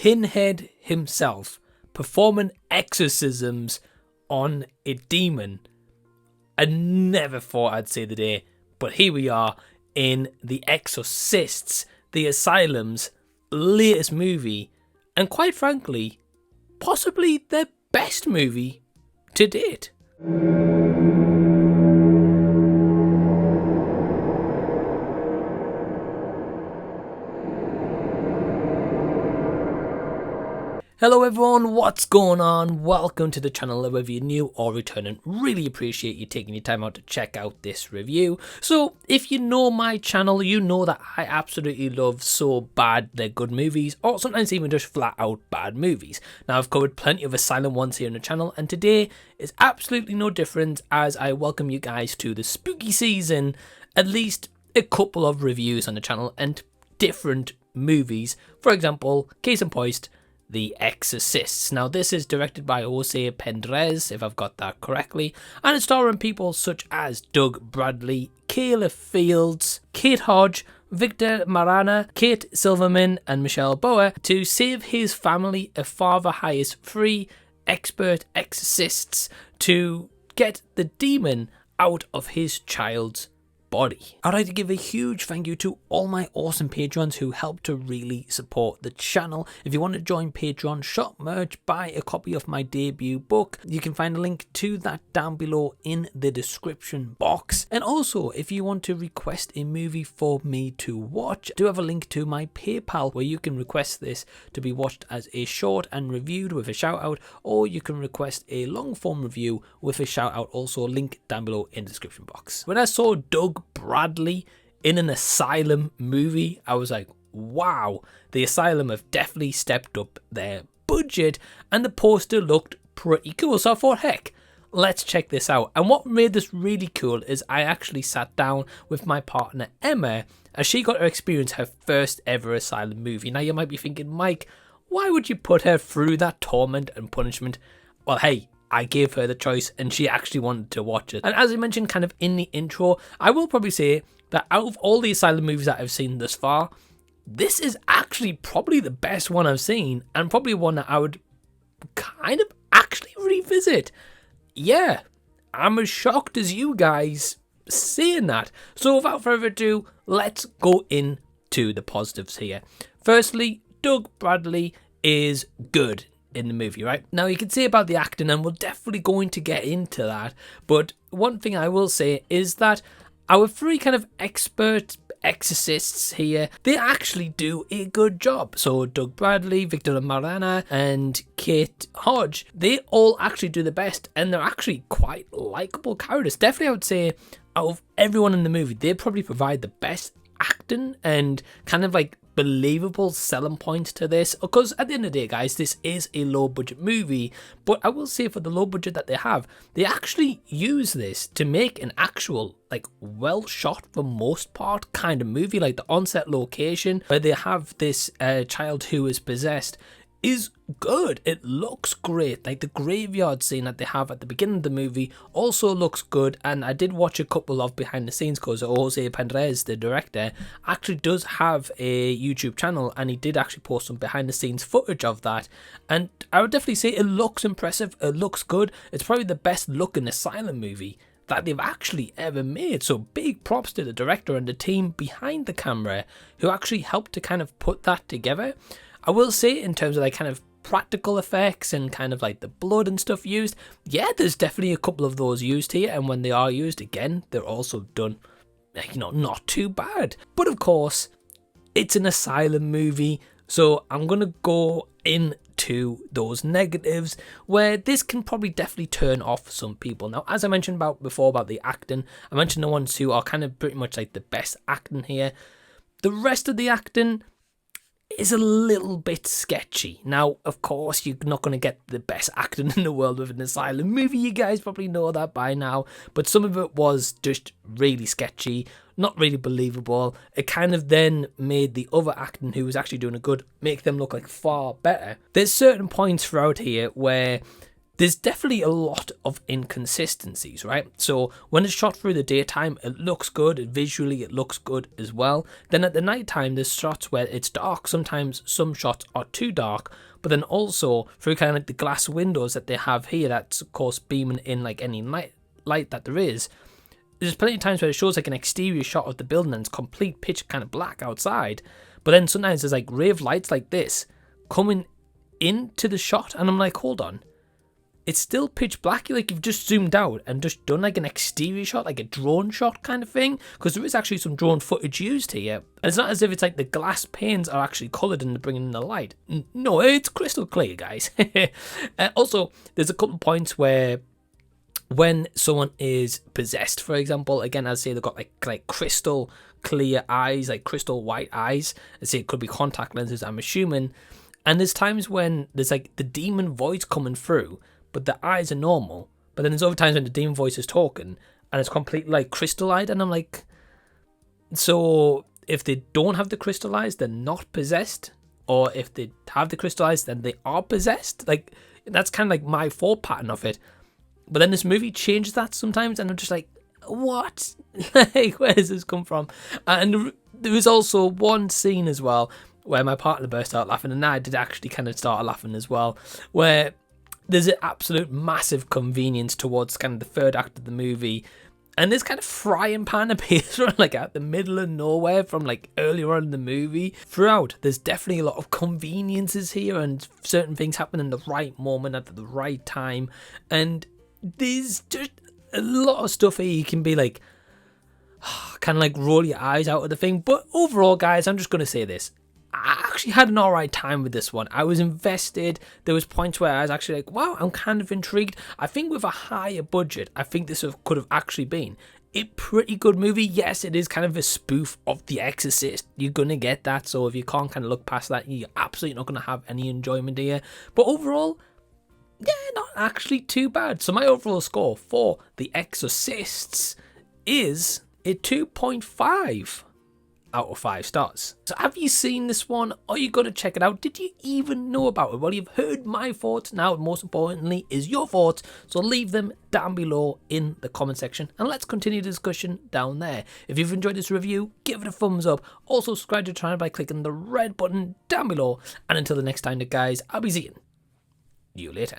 Pinhead himself performing exorcisms on a demon. I never thought I'd say the day, but here we are in The Exorcists, the Asylum's latest movie, and quite frankly, possibly their best movie to date. Hello everyone, what's going on? Welcome to the channel, whether you're new or returning. Really appreciate you taking your time out to check out this review. So, if you know my channel, you know that I absolutely love so bad they're good movies, or sometimes even just flat out bad movies. Now, I've covered plenty of Asylum ones here on the channel, and today is absolutely no different as I welcome you guys to the spooky season. At least a couple of reviews on the channel and different movies. For example, case in point, The Exorcists. Now, this is directed by Prendes, if I've got that correctly, and it's starring people such as Doug Bradley, Kayla Fields, Kate Hodge, Victor Maraña, Kate Silverman, and Michelle Bauer. To save his family, a father hires 3 expert exorcists to get the demon out of his child's body. I'd like to give a huge thank you to all my awesome patrons who help to really support the channel. If you want to join Patreon, shop merch, buy a copy of my debut book, you can find a link to that down below in the description box. And also, if you want to request a movie for me to watch, I do have a link to my PayPal where you can request this to be watched as a short and reviewed with a shout out, or you can request a long form review with a shout out, also link down below in the description box. When I saw Doug Bradley in an Asylum movie, I was like, wow, the Asylum have definitely stepped up their budget, and the poster looked pretty cool. So I thought, heck, let's check this out. And what made this really cool is I actually sat down with my partner Emma as she got to experience her first ever Asylum movie. Now you might be thinking, Mike, why would you put her through that torment and punishment? Well, hey, I gave her the choice and she actually wanted to watch it. And as I mentioned kind of in the intro, I will probably say that out of all the Asylum movies that I've seen thus far, this is actually probably the best one I've seen, and probably one that I would kind of actually revisit. Yeah, I'm as shocked as you guys saying that. So without further ado, let's go into the positives here. Firstly, Doug Bradley is good in the movie, right? Now, you can say about the acting, and we're definitely going to get into that, but one thing I will say is that our 3 kind of expert exorcists here, they actually do a good job. So Doug Bradley, Victor Maraña, and Kate Hodge, they all actually do the best, and they're actually quite likable characters. Definitely, I would say, out of everyone in the movie, they probably provide the best acting and kind of like believable selling point to this, because at the end of the day, guys, this is a low budget movie, but I will say for the low budget that they have, they actually use this to make an actual like well shot for most part kind of movie. Like the on-set location where they have this child who is possessed is good. It looks great. Like the graveyard scene that they have at the beginning of the movie also looks good, and I did watch a couple of behind the scenes because Prendes, the director, actually does have a YouTube channel, and he did actually post some behind the scenes footage of that, and I would definitely say it looks impressive. It looks good. It's probably the best looking Asylum movie that they've actually ever made. So big props to the director and the team behind the camera who actually helped to kind of put that together. I will say, in terms of like kind of practical effects and kind of like the blood and stuff used, yeah, there's definitely a couple of those used here, and when they are used, again, they're also done, you know, not too bad. But of course, it's an Asylum movie, so I'm gonna go into those negatives where this can probably definitely turn off some people. Now, as I mentioned before about the acting, I mentioned the ones who are kind of pretty much like the best acting here. The rest of the acting is a little bit sketchy. Now, of course, you're not going to get the best acting in the world with an Asylum movie. You guys probably know that by now. But some of it was just really sketchy, not really believable. It kind of then made the other acting, who was actually doing it good, make them look like far better. There's certain points throughout here where there's definitely a lot of inconsistencies, right? So when it's shot through the daytime, it looks good. Visually, it looks good as well. Then at the nighttime, there's shots where it's dark. Sometimes some shots are too dark, but then also through kind of like the glass windows that they have here, that's of course beaming in like any light that there is. There's plenty of times where it shows like an exterior shot of the building and it's complete pitch kind of black outside. But then sometimes there's like ray of lights like this coming into the shot, and I'm like, hold on. It's still pitch black, like you've just zoomed out and just done like an exterior shot, like a drone shot kind of thing, because there is actually some drone footage used here. And it's not as if it's like the glass panes are actually coloured and bringing in the light. No, it's crystal clear, guys. Also, there's a couple points where when someone is possessed, for example, again, as I say, they've got like crystal clear eyes, like crystal white eyes. I say it could be contact lenses, I'm assuming. And there's times when there's like the demon voice coming through, but the eyes are normal. But then there's other times when the demon voice is talking and it's completely like crystallized, and I'm like, so if they don't have the crystallized, they're not possessed, or if they have the crystallized, then they are possessed. Like, that's kind of like my thought pattern of it. But then this movie changes that sometimes, and I'm just like, what? Like, where does this come from? And there was also one scene as well where my partner burst out laughing, and I did actually kind of start laughing as well, where there's an absolute massive convenience towards kind of the third act of the movie, and this kind of frying pan appears from like out the middle of nowhere from like earlier on in the movie. Throughout, there's definitely a lot of conveniences here, and certain things happen in the right moment at the right time, and there's just a lot of stuff here you can be like, kind of like roll your eyes out of the thing. But overall, guys, I'm just going to say this. I actually had an alright time with this one. I was invested. There was points where I was actually like, wow, I'm kind of intrigued. I think with a higher budget, I think this could have actually been a pretty good movie. Yes, it is kind of a spoof of The Exorcist. You're going to get that. So if you can't kind of look past that, you're absolutely not going to have any enjoyment here. But overall, yeah, not actually too bad. So my overall score for The Exorcists is a 2.5 out of 5 stars. So have you seen this one? Are you going to check it out? Did you even know about it? Well, you've heard my thoughts. Now, most importantly, is your thoughts. So leave them down below in the comment section, and let's continue the discussion down there. If you've enjoyed this review, give it a thumbs up. Also, subscribe to the channel by clicking the red button down below. And until the next time, guys, I'll be seeing you later.